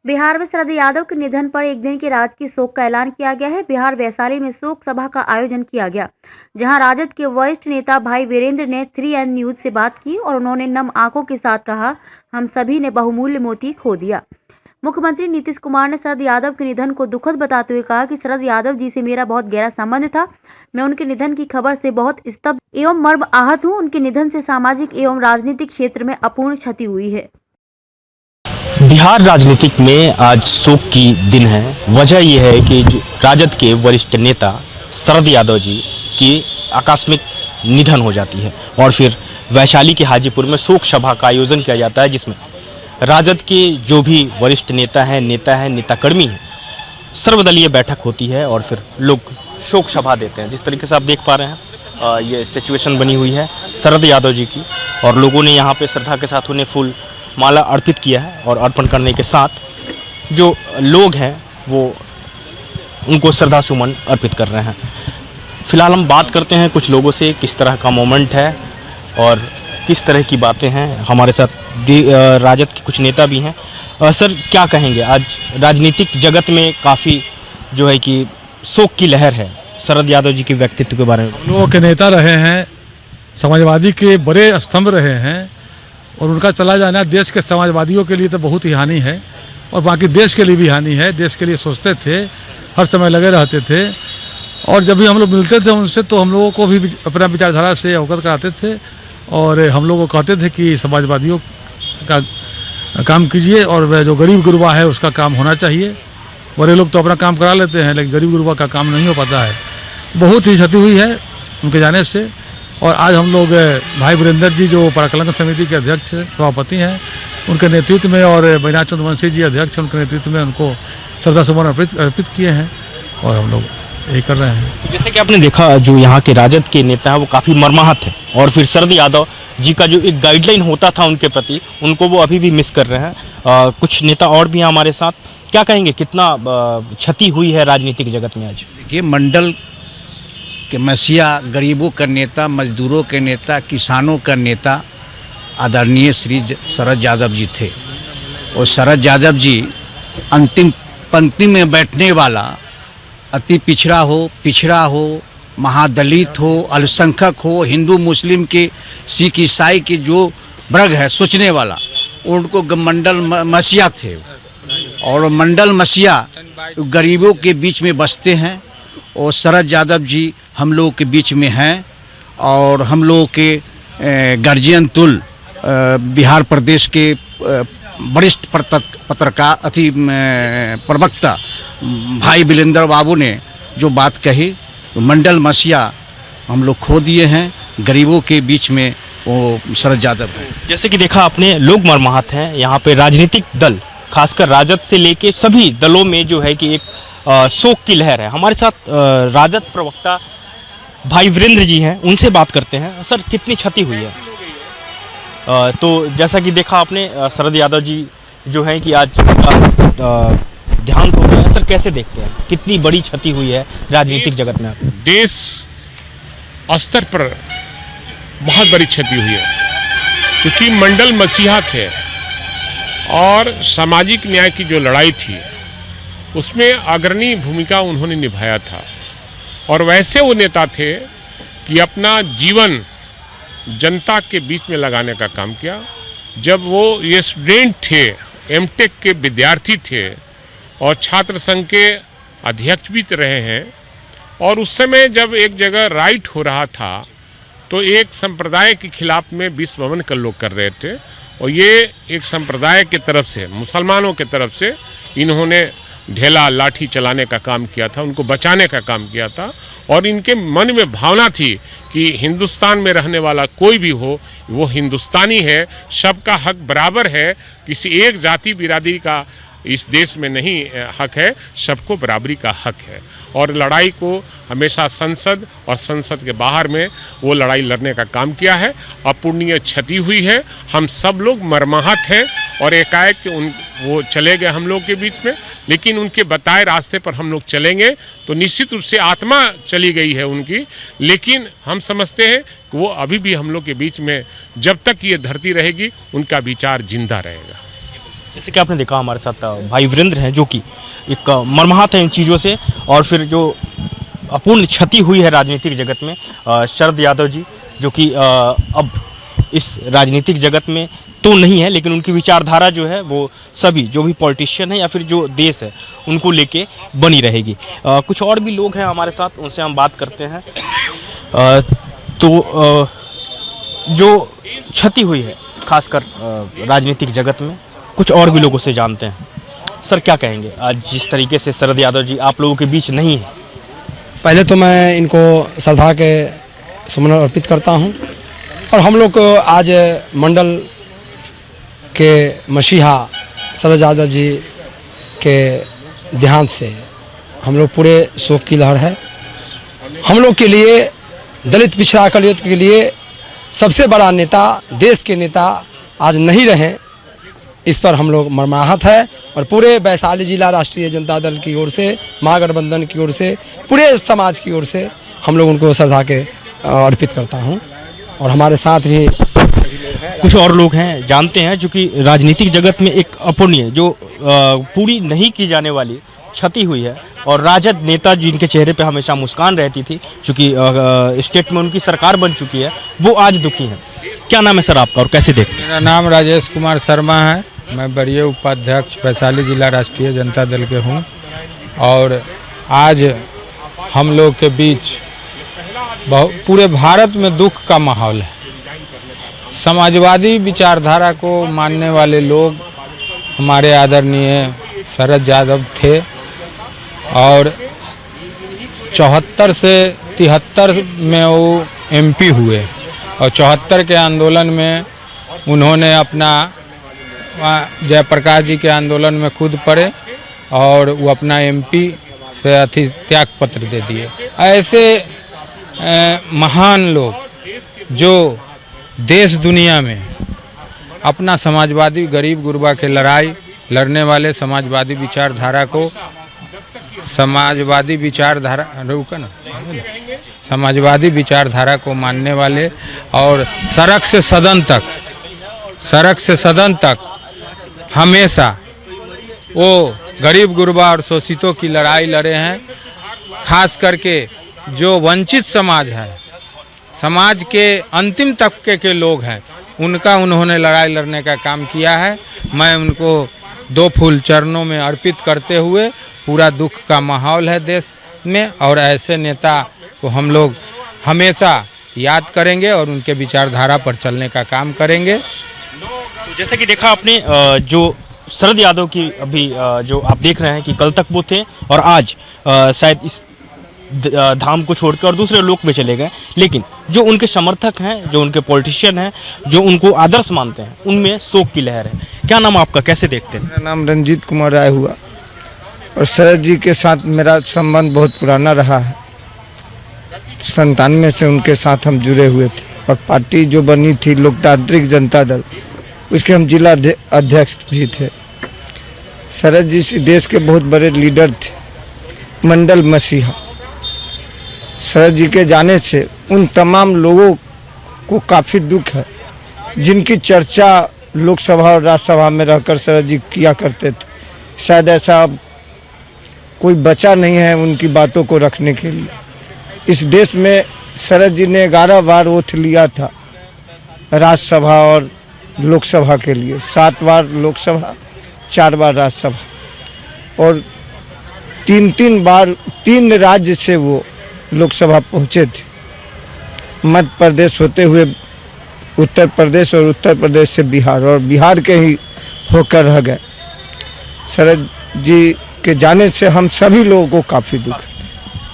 बिहार में शरद यादव के निधन पर एक दिन के राजकीय शोक का ऐलान किया गया है। बिहार वैशाली में शोक सभा का आयोजन किया गया, जहां राजद के वरिष्ठ नेता भाई वीरेंद्र ने 3N न्यूज से बात की और उन्होंने नम आंखों के साथ कहा, हम सभी ने बहुमूल्य मोती खो दिया। मुख्यमंत्री नीतीश कुमार ने शरद यादव के निधन को दुखद बताते हुए कहा कि शरद यादव जी से मेरा बहुत गहरा संबंध था। मैं उनके निधन की खबर से बहुत स्तब्ध एवं मर्म आहत हूँ। उनके निधन से सामाजिक एवं राजनीतिक क्षेत्र में अपूर्ण क्षति हुई है। बिहार राजनीतिक में आज शोक की दिन है। वजह यह है कि राजद के वरिष्ठ नेता शरद यादव जी की आकस्मिक निधन हो जाती है और फिर वैशाली के हाजीपुर में शोक सभा का आयोजन किया जाता है, जिसमें राजद के जो भी वरिष्ठ नेताकर्मी हैं, सर्वदलीय बैठक होती है और फिर लोग शोक सभा देते हैं। जिस तरीके से आप देख पा रहे हैं, ये सिचुएशन बनी हुई है शरद यादव जी की और लोगों ने यहाँ पे श्रद्धा के साथ उन्हें फूल माला अर्पित किया है और अर्पण करने के साथ जो लोग हैं वो उनको श्रद्धा सुमन अर्पित कर रहे हैं। फिलहाल हम बात करते हैं कुछ लोगों से, किस तरह का मोमेंट है और किस तरह की बातें हैं। हमारे साथ राजद के कुछ नेता भी हैं। सर, क्या कहेंगे, आज राजनीतिक जगत में काफ़ी जो है कि शोक की लहर है शरद यादव जी के व्यक्तित्व के बारे में। हम लोगों के नेता रहे हैं, समाजवादी के बड़े स्तंभ रहे हैं और उनका चला जाना देश के समाजवादियों के लिए तो बहुत ही हानि है और बाकी देश के लिए भी हानि है। देश के लिए सोचते थे, हर समय लगे रहते थे और जब भी हम लोग मिलते थे उनसे तो हम लोगों को भी अपना विचारधारा से अवगत कराते थे और हम लोगों को कहते थे कि समाजवादियों का काम कीजिए और वह जो गरीब गुरबा है उसका काम होना चाहिए। बड़े लोग तो अपना काम करा लेते हैं लेकिन गरीब गुरबा का काम नहीं हो पाता है। बहुत ही क्षति हुई है उनके जाने से और आज हम लोग भाई वीरेंद्र जी जो पराकलन समिति के अध्यक्ष सभापति हैं, उनके नेतृत्व में और बैनाथ चंद्रवंशी जी अध्यक्ष, उनके नेतृत्व में उनको श्रद्धा सुमन अर्पित किए हैं और हम लोग यही कर रहे हैं। जैसे कि आपने देखा, जो यहाँ के राजद के नेता हैं वो काफ़ी मर्माहत हैं और फिर शरद यादव जी का जो एक गाइडलाइन होता था उनके प्रति, उनको वो अभी भी मिस कर रहे हैं। कुछ नेता और भी हैं हमारे साथ। क्या कहेंगे, कितना क्षति हुई है राजनीतिक जगत में आज? देखिए, मंडल के मसीहा, गरीबों का नेता, मजदूरों के नेता, किसानों का नेता आदरणीय श्री शरद यादव जी थे और शरद यादव जी अंतिम पंक्ति में बैठने वाला, अति पिछड़ा हो, महादलित हो, अल्पसंख्यक हो, हिंदू मुस्लिम के, सिख ईसाई के जो वर्ग है सोचने वाला, उनको मंडल मसीहा थे और मंडल मसीहा गरीबों के बीच में बसते हैं और शरद यादव जी हम लोगों के बीच में हैं और हम लोगों के गार्जियन तुल बिहार प्रदेश के वरिष्ठ पत्रकार प्रवक्ता भाई वीरेंद्र बाबू ने जो बात कही, तो मंडल मसीहा हम लोग खो दिए हैं। गरीबों के बीच में वो शरद यादव है। जैसे कि देखा आपने, लोग मर्माहत हैं। यहाँ पे राजनीतिक दल, खासकर राजद से लेके सभी दलों में जो है कि एक शोक की लहर है। हमारे साथ राजद प्रवक्ता भाई वीरेंद्र जी हैं, उनसे बात करते हैं। सर, कितनी क्षति हुई है? तो जैसा कि देखा आपने, शरद यादव जी जो हैं कि आज देहांत हो गया है। सर, कैसे देखते हैं, कितनी बड़ी क्षति हुई है राजनीतिक जगत में? देश स्तर पर बहुत बड़ी क्षति हुई है क्योंकि मंडल मसीहा थे और सामाजिक न्याय की जो लड़ाई थी उसमें अग्रणी भूमिका उन्होंने निभाया था और वैसे वो नेता थे कि अपना जीवन जनता के बीच में लगाने का काम किया। जब वो ये स्टूडेंट थे, एमटेक के विद्यार्थी थे और छात्र संघ के अध्यक्ष भी रहे हैं और उस समय जब एक जगह राइट हो रहा था तो एक संप्रदाय के खिलाफ में विश्व भवन का लोग कर रहे थे और ये एक संप्रदाय के तरफ से, मुसलमानों के तरफ से इन्होंने ढेला लाठी चलाने का काम किया था, उनको बचाने का काम किया था और इनके मन में भावना थी कि हिंदुस्तान में रहने वाला कोई भी हो वो हिंदुस्तानी है, सबका हक बराबर है, किसी एक जाति बिरादरी का इस देश में नहीं हक है, सबको बराबरी का हक है। और लड़ाई को हमेशा संसद और संसद के बाहर में वो लड़ाई लड़ने का काम किया है। अपूर्णीय क्षति हुई है, हम सब लोग मर्माहत हैं और एकाएक वो चले गए हम लोग के बीच में, लेकिन उनके बताए रास्ते पर हम लोग चलेंगे तो निश्चित रूप से आत्मा चली गई है उनकी, लेकिन हम समझते हैं कि वो अभी भी हम लोग के बीच में, जब तक ये धरती रहेगी उनका विचार जिंदा रहेगा। जैसे कि आपने देखा हमारे साथ भाई वीरेंद्र हैं जो कि एक मर्माहत है इन चीज़ों से, और फिर जो अपूर्ण क्षति हुई है राजनीतिक जगत में, शरद यादव जी जो कि अब इस राजनीतिक जगत में तो नहीं है, लेकिन उनकी विचारधारा जो है वो सभी जो भी पॉलिटिशियन है या फिर जो देश है उनको लेके बनी रहेगी। कुछ और भी लोग हैं हमारे साथ, उनसे हम बात करते हैं। जो क्षति हुई है खासकर राजनीतिक जगत में, कुछ और भी लोगों से जानते हैं। सर क्या कहेंगे आज जिस तरीके से शरद यादव जी आप लोगों के बीच नहीं है? पहले तो मैं इनको श्रद्धा के सुमन अर्पित करता हूं, और हम लोग को आज मंडल के मसीहा शरद यादव जी के देहांत से हम लोग पूरे शोक की लहर है। हम लोग के लिए, दलित पिछड़ा कलियत के लिए सबसे बड़ा नेता, देश के नेता आज नहीं रहे, इस पर हम लोग मर्माहत है। और पूरे वैशाली जिला राष्ट्रीय जनता दल की ओर से, महागठबंधन की ओर से, पूरे समाज की ओर से हम लोग उनको श्रद्धा के अर्पित करता हूं। और हमारे साथ भी कुछ और लोग हैं जानते हैं, चूँकि राजनीतिक जगत में एक अपूर्णीय जो पूरी नहीं की जाने वाली क्षति हुई है, और राजद नेता जिनके चेहरे पे हमेशा मुस्कान रहती थी, चूँकि स्टेट में उनकी सरकार बन चुकी है, वो आज दुखी हैं। क्या नाम है सर आपका और कैसे देखते हैं? मेरा नाम राजेश कुमार शर्मा है। मैं वरीय उपाध्यक्ष वैशाली जिला राष्ट्रीय जनता दल के हूँ। और आज हम लोग के बीच पूरे भारत में दुख का माहौल है। समाजवादी विचारधारा को मानने वाले लोग हमारे आदरणीय शरद यादव थे, और 74 से 73 में वो MP हुए, और 74 के आंदोलन में उन्होंने अपना जयप्रकाश जी के आंदोलन में खुद पड़े, और वो अपना MP से त्याग पत्र दे दिए। ऐसे महान लोग जो देश दुनिया में अपना समाजवादी गरीब गुरबा के लड़ाई लड़ने वाले, समाजवादी विचारधारा को, समाजवादी विचारधारा को मानने वाले, और सड़क से सदन तक हमेशा वो गरीब गुरबा और शोषितों की लड़ाई लड़े हैं। खास करके जो वंचित समाज है, समाज के अंतिम तबके के लोग हैं, उनका उन्होंने लड़ाई लड़ने का काम किया है। मैं उनको 2 फूल चरणों में अर्पित करते हुए, पूरा दुख का माहौल है देश में, और ऐसे नेता को हम लोग हमेशा याद करेंगे और उनके विचारधारा पर चलने का काम करेंगे। तो जैसे कि देखा आपने, जो शरद यादव की अभी जो आप देख रहे हैं कि कल तक वो थे, और आज शायद इस धाम को छोड़कर और दूसरे लोक में चले गए, लेकिन जो उनके समर्थक हैं, जो उनके पॉलिटिशियन हैं, जो उनको आदर्श मानते हैं, उनमें शोक की लहर है। क्या नाम आपका, कैसे देखते हैं? मेरा नाम रंजीत कुमार राय हुआ, और शरद जी के साथ मेरा संबंध बहुत पुराना रहा है। 97 से उनके साथ हम जुड़े हुए थे, और पार्टी जो बनी थी लोकतांत्रिक जनता दल, उसके हम जिला अध्यक्ष भी थे। शरद जी देश के बहुत बड़े लीडर थे, मंडल मसीहा। शरद जी के जाने से उन तमाम लोगों को काफ़ी दुख है जिनकी चर्चा लोकसभा और राज्यसभा में रहकर शरद जी किया करते थे। शायद ऐसा अब कोई बचा नहीं है उनकी बातों को रखने के लिए। इस देश में शरद जी ने 11 बार ओथ लिया था राज्यसभा और लोकसभा के लिए, 7 बार लोकसभा, 4 बार राज्यसभा, और 3 बार 3 राज्य से वो लोकसभा पहुँचे थे। मध्य प्रदेश होते हुए उत्तर प्रदेश, और उत्तर प्रदेश से बिहार, और बिहार के ही होकर रह गए। शरद जी के जाने से हम सभी लोगों को काफ़ी दुख है।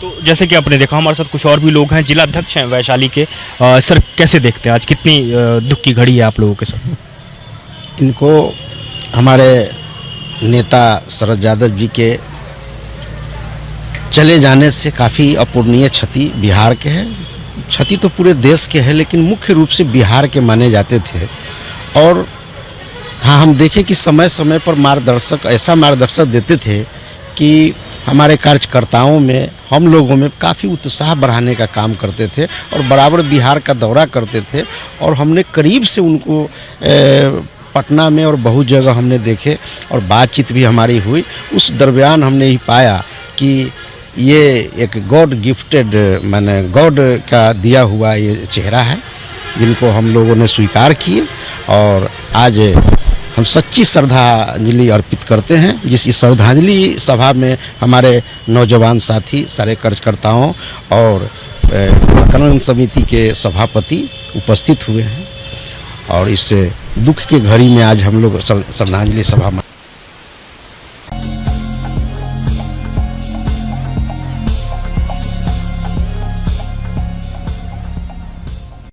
तो जैसे कि आपने देखा हमारे साथ कुछ और भी लोग हैं, जिला अध्यक्ष हैं वैशाली के। सर कैसे देखते हैं आज, कितनी दुख की घड़ी है आप लोगों के साथ? इनको हमारे नेता शरद यादव जी के चले जाने से काफ़ी अपूर्णीय क्षति बिहार के है। क्षति तो पूरे देश के है, लेकिन मुख्य रूप से बिहार के माने जाते थे। और हाँ, हम देखें कि समय समय पर ऐसा मार्गदर्शक देते थे कि हमारे कार्यकर्ताओं में, हम लोगों में काफ़ी उत्साह बढ़ाने का काम करते थे, और बराबर बिहार का दौरा करते थे। और हमने करीब से उनको पटना में और बहुत जगह हमने देखे और बातचीत भी हमारी हुई। उस दरमियान हमने ही पाया कि ये एक गॉड गिफ्टेड माने गॉड का दिया हुआ ये चेहरा है, जिनको हम लोगों ने स्वीकार किए और आज हम सच्ची श्रद्धांजलि अर्पित करते हैं। जिस इस श्रद्धांजलि सभा में हमारे नौजवान साथी, सारे कार्यकर्ताओं और कल्याण समिति के सभापति उपस्थित हुए हैं और इस दुख के घड़ी में आज हम लोग श्रद्धांजलि सभा